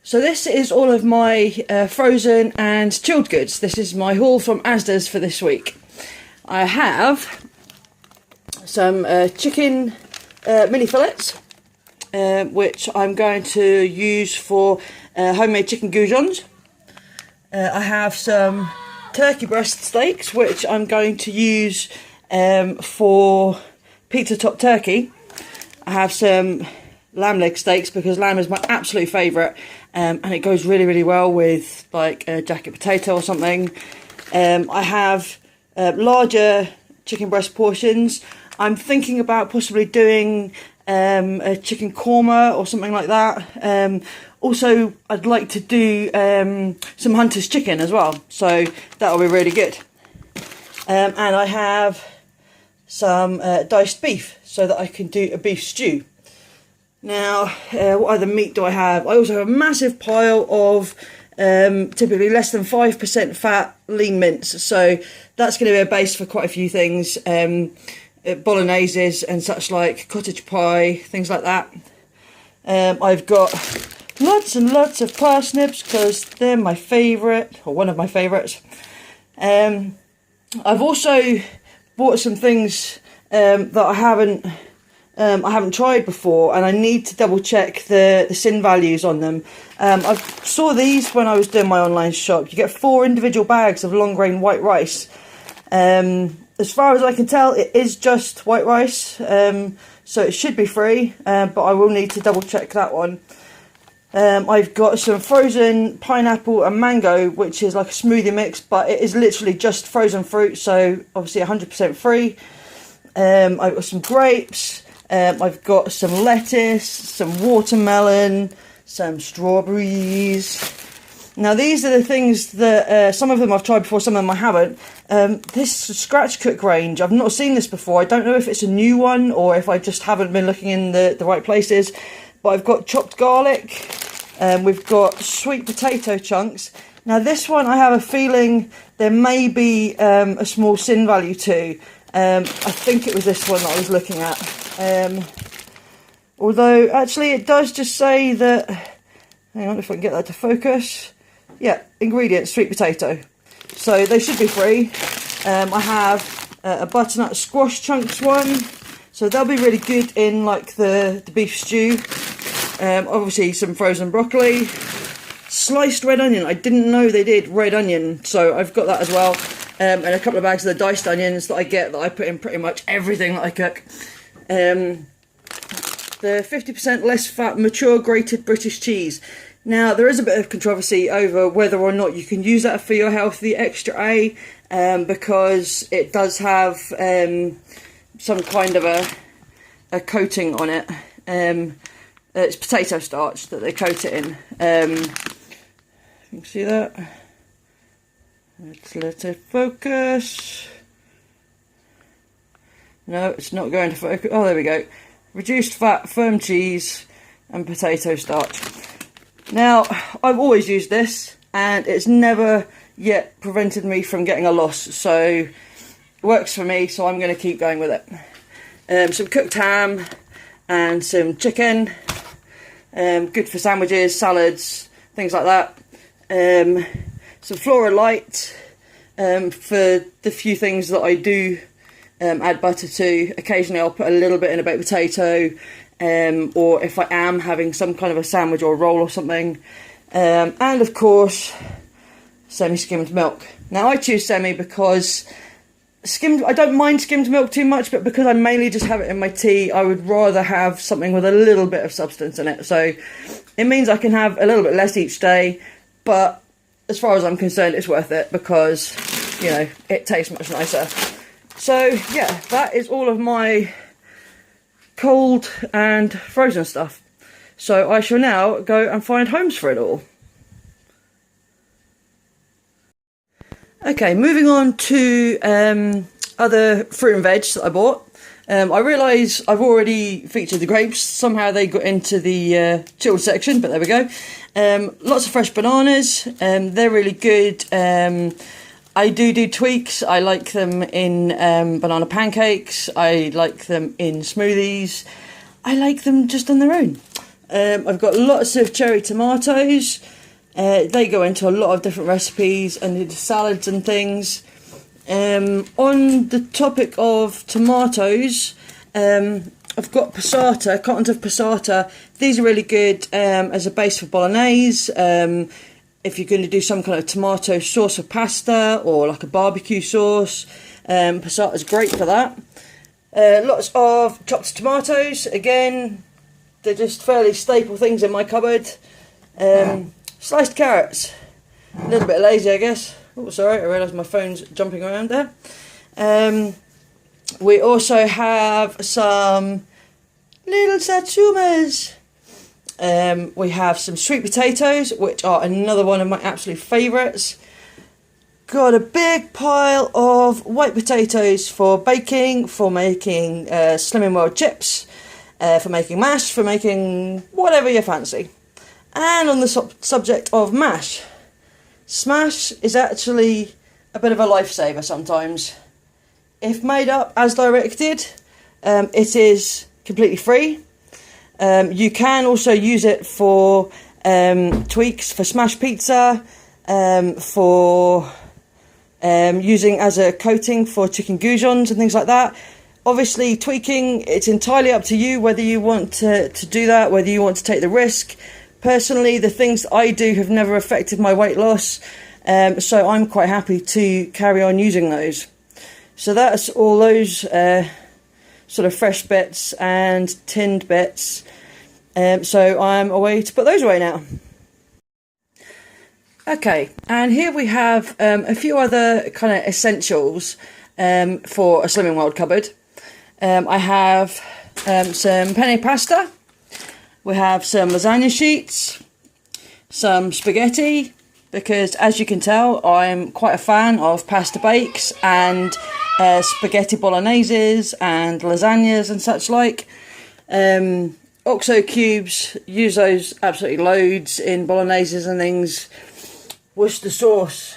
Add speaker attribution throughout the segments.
Speaker 1: So this is all of my frozen and chilled goods. This is my haul from ASDA's for this week. I have some chicken mini fillets, which I'm going to use for homemade chicken goujons. I have some turkey breast steaks, which I'm going to use for pizza top turkey. I have some lamb leg steaks because lamb is my absolute favourite, and it goes really well with like a jacket potato or something. I have larger chicken breast portions. I'm thinking about possibly doing a chicken korma or something like that. Also, I'd like to do some hunter's chicken as well, so that'll be really good. And I have some diced beef so that I can do a beef stew. Now, what other meat do I have? I also have a massive pile of typically less than 5% fat lean mince, so that's going to be a base for quite a few things. Bologneses and such, like cottage pie, things like that. I've got lots and lots of parsnips because they're my favourite, or one of my favourites. I've also bought some things that I haven't tried before, and I need to double check the sin values on them. I saw these when I was doing my online shop. You get 4 individual bags of long grain white rice. As far as I can tell, it is just white rice, so it should be free, but I will need to double check that one. I've got some frozen pineapple and mango, which is like a smoothie mix, but it is literally just frozen fruit, so obviously 100% free. I've got some grapes, I've got some lettuce, some watermelon, some strawberries. Now these are the things that, some of them I've tried before, some of them I haven't. This scratch cook range, I've not seen this before. I don't know if it's a new one or if I just haven't been looking in the right places. But I've got chopped garlic, we've got sweet potato chunks. Now this one I have a feeling there may be a small sin value to. I think it was this one that I was looking at. Although actually it does just say that, hang on if I can get that to focus. Yeah, ingredients, sweet potato. So they should be free. I have a butternut squash chunks one. So they'll be really good in like the beef stew. Obviously some frozen broccoli. Sliced red onion. I didn't know they did red onion, so I've got that as well. And a couple of bags of the diced onions that I get that I put in pretty much everything that I cook. The 50% less fat mature grated British cheese. Now there is a bit of controversy over whether or not you can use that for your healthy extra A, because it does have some kind of a coating on it. It's potato starch that they coat it in. You can see that. Let's let it focus. No, it's not going to focus. Oh, there we go. Reduced fat, firm cheese, and potato starch. Now, I've always used this, and it's never yet prevented me from getting a loss. So, it works for me, so I'm going to keep going with it. Some cooked ham and some chicken. Good for sandwiches, salads, things like that. Some Flora Light for the few things that I do add butter to. Occasionally I'll put a little bit in a baked potato, or if I am having some kind of a sandwich or a roll or something. And of course, semi-skimmed milk. Now I choose semi because I don't mind skimmed milk too much, but because I mainly just have it in my tea, I would rather have something with a little bit of substance in it. So it means I can have a little bit less each day, but as far as I'm concerned, it's worth it because, you know, it tastes much nicer. So yeah, that is all of my cold and frozen stuff. So I shall now go and find homes for it all. Okay, moving on to other fruit and veg that I bought. I realise I've already featured the grapes. Somehow they got into the chilled section, but there we go. Lots of fresh bananas. They're really good. I do tweaks. I like them in banana pancakes. I like them in smoothies. I like them just on their own. I've got lots of cherry tomatoes. They go into a lot of different recipes and into salads and things. On the topic of tomatoes, I've got passata, cottons of passata. These are really good as a base for bolognese. If you're going to do some kind of tomato sauce for pasta or like a barbecue sauce, passata is great for that. Lots of chopped tomatoes. Again, they're just fairly staple things in my cupboard. Sliced carrots. A little bit lazy, I guess. Oh, sorry, I realised my phone's jumping around there. We also have some little satsumas. We have some sweet potatoes, which are another one of my absolute favourites. Got a big pile of white potatoes for baking, for making Slimming World chips, for making mash, for making whatever you fancy. And on the subject of mash, smash is actually a bit of a lifesaver sometimes. If made up as directed, it is completely free. You can also use it for tweaks for smash pizza, for using as a coating for chicken goujons and things like that. Obviously, tweaking, it's entirely up to you whether you want to do that, whether you want to take the risk. Personally, the things that I do have never affected my weight loss, so I'm quite happy to carry on using those. So that's all those sort of fresh bits and tinned bits. So I'm away to put those away now. Okay, and here we have a few other kind of essentials for a Slimming World cupboard. I have some penne pasta. We have some lasagna sheets, some spaghetti, because as you can tell, I'm quite a fan of pasta bakes and spaghetti bologneses and lasagnas and such like. Oxo cubes, use those absolutely loads in bologneses and things. Worcester sauce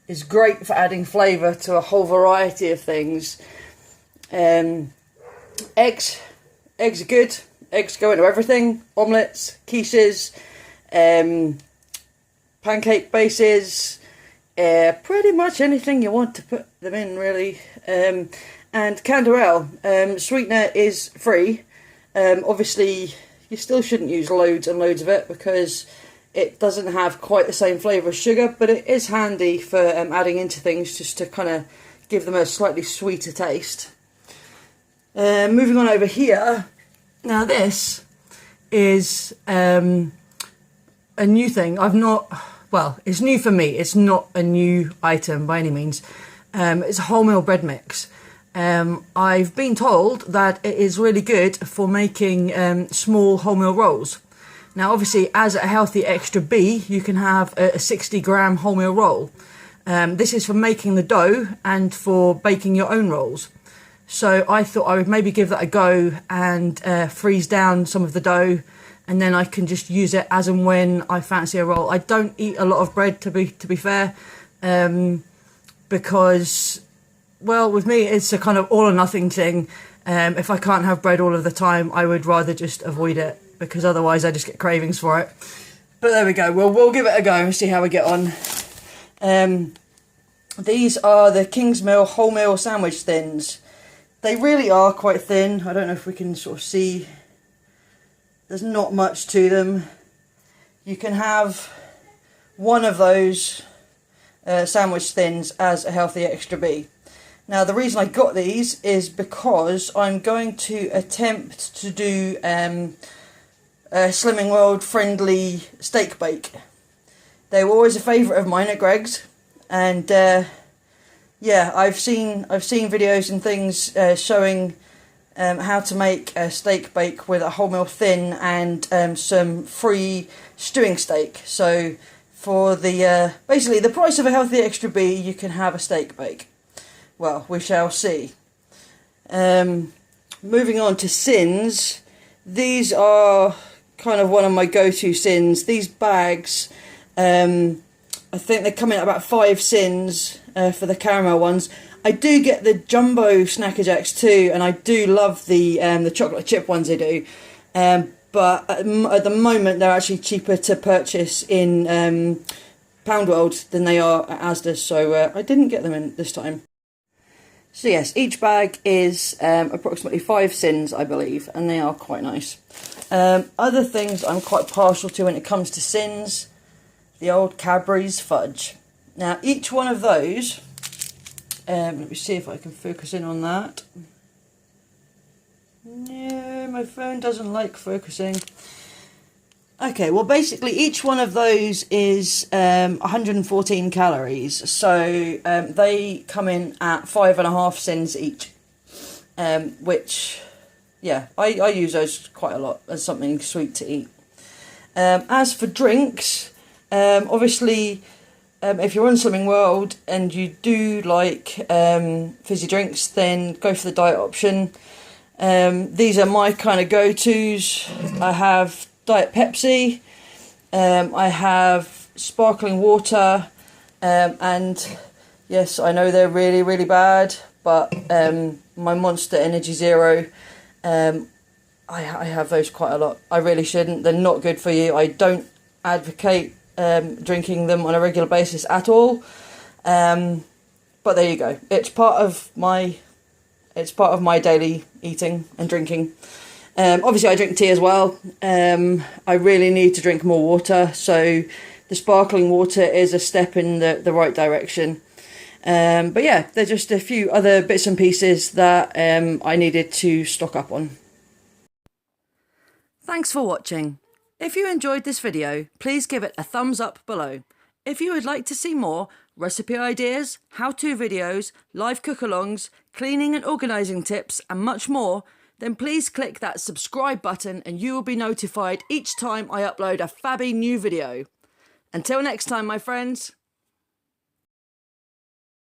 Speaker 1: is great for adding flavour to a whole variety of things. Eggs are good. Eggs go into everything. Omelettes, quiches, pancake bases, pretty much anything you want to put them in, really. And canderel, sweetener is free. Obviously, you still shouldn't use loads and loads of it because it doesn't have quite the same flavour as sugar, but it is handy for adding into things just to kind of give them a slightly sweeter taste. Moving on over here, now this is a new thing. It's new for me. It's not a new item by any means. It's a wholemeal bread mix. I've been told that it is really good for making small wholemeal rolls. Now, obviously, as a healthy extra B, you can have a 60-gram wholemeal roll. This is for making the dough and for baking your own rolls. So I thought I would maybe give that a go and freeze down some of the dough, and then I can just use it as and when I fancy a roll. I don't eat a lot of bread, to be fair, because, well, with me it's a kind of all or nothing thing. If I can't have bread all of the time, I would rather just avoid it, because otherwise I just get cravings for it. But there we go. We'll give it a go and see how we get on. These are the Kingsmill wholemeal sandwich thins. They really are quite thin. I don't know if we can sort of see. There's not much to them. You can have one of those sandwich thins as a healthy extra B. Now, the reason I got these is because I'm going to attempt to do a Slimming World friendly steak bake. They were always a favourite of mine at Greg's, and yeah, I've seen videos and things showing how to make a steak bake with a wholemeal thin and some free stewing steak. So for the basically the price of a healthy extra B, you can have a steak bake. Well, we shall see. Moving on to sins. These are kind of one of my go-to sins. These bags, I think they come in at about 5 sins for the caramel ones. I do get the jumbo Snacker Jacks too, and I do love the chocolate chip ones they do. but at the moment they're actually cheaper to purchase in Pound World than they are at ASDA, so I didn't get them in this time. So yes, each bag is approximately 5 sins, I believe, and they are quite nice. Other things I'm quite partial to when it comes to sins, the old Cadbury's fudge. Now each one of those, let me see if I can focus in on that. No, my phone doesn't like focusing. Okay, well basically each one of those is 114 calories, so they come in at 5.5 sins each, which, yeah, I use those quite a lot as something sweet to eat. As for drinks, obviously if you're on Slimming World and you do like fizzy drinks, then go for the diet option. These are my kind of go-tos. I have Diet Pepsi, I have sparkling water, and yes, I know they're really, really bad, but my Monster Energy Zero, I have those quite a lot. I really shouldn't. They're not good for you. I don't advocate drinking them on a regular basis at all, but there you go. It's part of my daily eating and drinking. Obviously I drink tea as well. I really need to drink more water, so the sparkling water is a step in the right direction. But yeah, there's just a few other bits and pieces that I needed to stock up on. Thanks for watching. If you enjoyed this video, please give it a thumbs up below. If you would like to see more recipe ideas, how-to videos, live cook-alongs, cleaning and organising tips and much more, then please click that subscribe button and you will be notified each time I upload a fabby new video. Until next time, my friends.